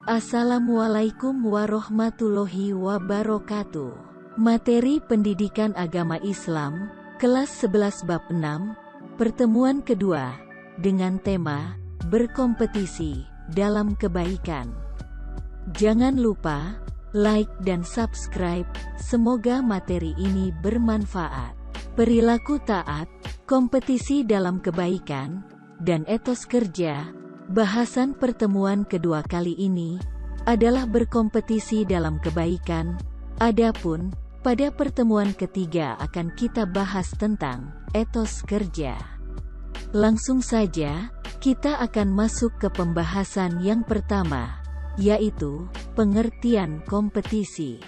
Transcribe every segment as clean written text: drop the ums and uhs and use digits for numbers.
Assalamualaikum warahmatullahi wabarakatuh. Materi Pendidikan Agama Islam, kelas 11 bab 6, pertemuan kedua, dengan tema, berkompetisi, dalam kebaikan. Jangan lupa, like dan subscribe, semoga materi ini bermanfaat. Perilaku taat, kompetisi dalam kebaikan, dan etos kerja. Bahasan pertemuan kedua kali ini adalah berkompetisi dalam kebaikan. Adapun pada pertemuan ketiga akan kita bahas tentang etos kerja. Langsung saja, kita akan masuk ke pembahasan yang pertama, yaitu pengertian kompetisi.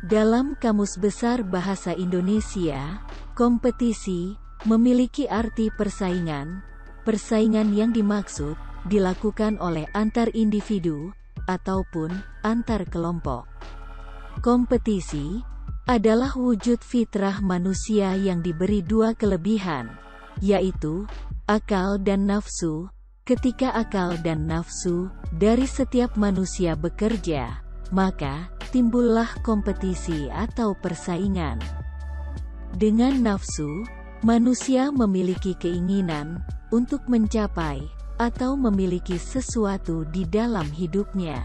Dalam Kamus Besar Bahasa Indonesia, kompetisi memiliki arti persaingan. Persaingan yang dimaksud dilakukan oleh antar individu ataupun antar kelompok. Kompetisi adalah wujud fitrah manusia yang diberi dua kelebihan, yaitu akal dan nafsu. Ketika akal dan nafsu dari setiap manusia bekerja, maka timbullah kompetisi atau persaingan. Dengan nafsu, manusia memiliki keinginan untuk mencapai atau memiliki sesuatu di dalam hidupnya.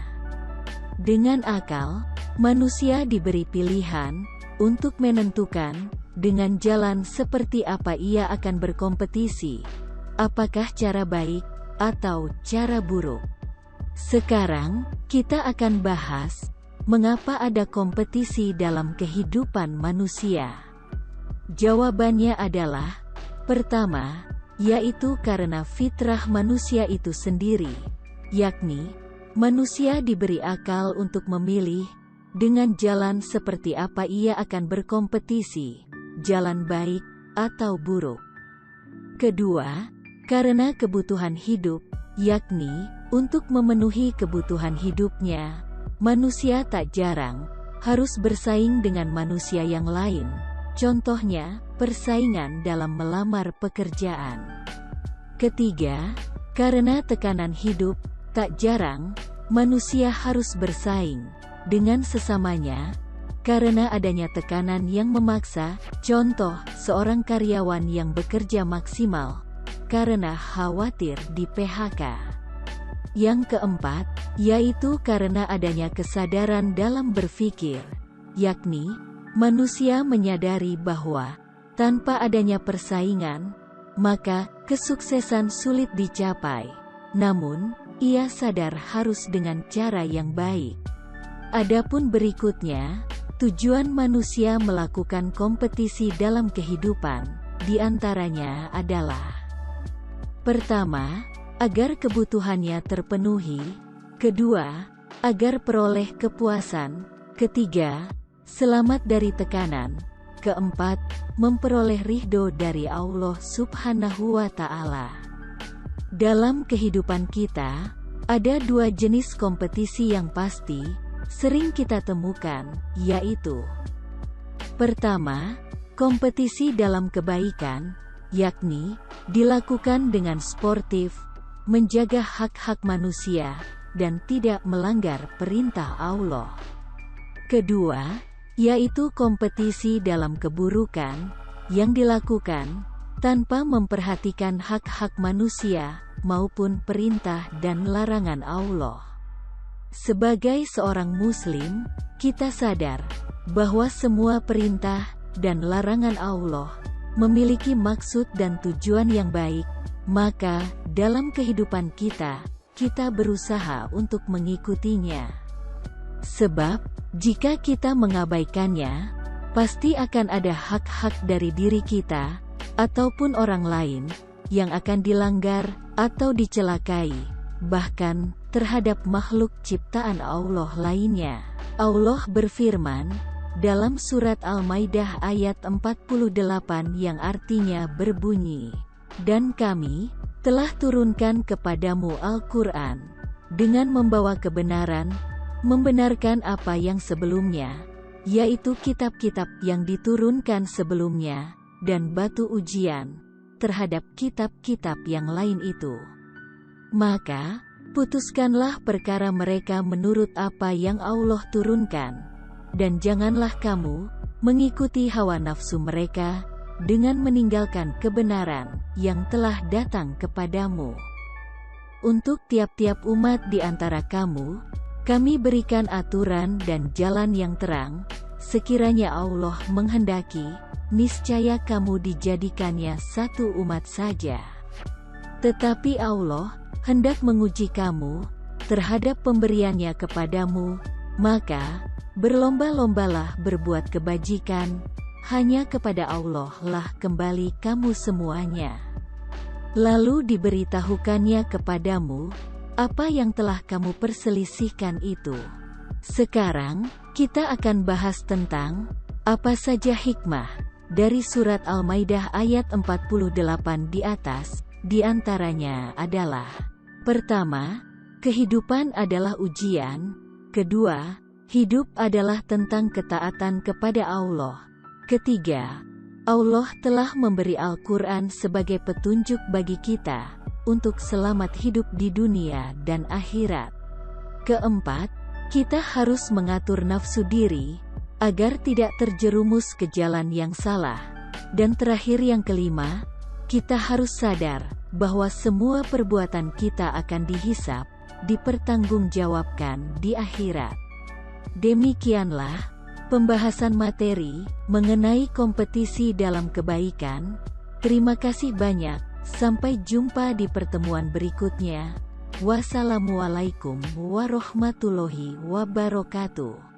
Dengan akal, manusia diberi pilihan untuk menentukan dengan jalan seperti apa ia akan berkompetisi, apakah cara baik atau cara buruk. Sekarang, kita akan bahas mengapa ada kompetisi dalam kehidupan manusia. Jawabannya adalah, pertama, yaitu karena fitrah manusia itu sendiri, yakni, manusia diberi akal untuk memilih, dengan jalan seperti apa ia akan berkompetisi, jalan baik atau buruk. Kedua, karena kebutuhan hidup, yakni, untuk memenuhi kebutuhan hidupnya, manusia tak jarang harus bersaing dengan manusia yang lain. Contohnya, persaingan dalam melamar pekerjaan. Ketiga, karena tekanan hidup, tak jarang manusia harus bersaing dengan sesamanya karena adanya tekanan yang memaksa. Contoh, seorang karyawan yang bekerja maksimal karena khawatir di PHK. Yang keempat, yaitu karena adanya kesadaran dalam berpikir, yakni manusia menyadari bahwa tanpa adanya persaingan, maka kesuksesan sulit dicapai. Namun, ia sadar harus dengan cara yang baik. Adapun berikutnya, tujuan manusia melakukan kompetisi dalam kehidupan, diantaranya adalah: pertama, agar kebutuhannya terpenuhi. Kedua, agar peroleh kepuasan. Ketiga, selamat dari tekanan. Keempat, memperoleh ridho dari Allah Subhanahu wa Ta'ala. Dalam kehidupan kita, ada dua jenis kompetisi yang pasti sering kita temukan, yaitu: pertama, kompetisi dalam kebaikan, yakni dilakukan dengan sportif, menjaga hak-hak manusia, dan tidak melanggar perintah Allah. Kedua, yaitu kompetisi dalam keburukan, yang dilakukan tanpa memperhatikan hak-hak manusia, maupun perintah dan larangan Allah. Sebagai seorang muslim, kita sadar bahwa semua perintah dan larangan Allah memiliki maksud dan tujuan yang baik, maka dalam kehidupan kita berusaha untuk mengikutinya. Sebab, jika kita mengabaikannya, pasti akan ada hak-hak dari diri kita, ataupun orang lain, yang akan dilanggar, atau dicelakai, bahkan terhadap makhluk ciptaan Allah lainnya. Allah berfirman, dalam surat Al-Maidah ayat 48 yang artinya berbunyi, "Dan kami telah turunkan kepadamu Al-Quran, dengan membawa kebenaran, membenarkan apa yang sebelumnya, yaitu kitab-kitab yang diturunkan sebelumnya, dan batu ujian terhadap kitab-kitab yang lain itu. Maka, Putuskanlah perkara mereka menurut apa yang Allah turunkan, dan janganlah kamu mengikuti hawa nafsu mereka dengan meninggalkan kebenaran yang telah datang kepadamu. Untuk tiap-tiap umat di antara kamu, kami berikan aturan dan jalan yang terang, sekiranya Allah menghendaki, niscaya kamu dijadikannya satu umat saja. Tetapi Allah hendak menguji kamu terhadap pemberiannya kepadamu, maka berlomba-lombalah berbuat kebajikan, hanya kepada Allah lah kembali kamu semuanya. Lalu diberitahukannya kepadamu apa yang telah kamu perselisihkan itu. Sekarang, kita akan bahas tentang apa saja hikmah dari surat Al-Maidah ayat 48 di atas. Di antaranya adalah: pertama, kehidupan adalah ujian. Kedua, hidup adalah tentang ketaatan kepada Allah. Ketiga, Allah telah memberi Al-Quran sebagai petunjuk bagi kita untuk selamat hidup di dunia dan akhirat. Keempat, kita harus mengatur nafsu diri agar tidak terjerumus ke jalan yang salah. Dan terakhir yang kelima, kita harus sadar bahwa semua perbuatan kita akan dihisab, dipertanggungjawabkan di akhirat. Demikianlah pembahasan materi mengenai kompetisi dalam kebaikan. Terima kasih banyak, sampai jumpa di pertemuan berikutnya. Wassalamualaikum warahmatullahi wabarakatuh.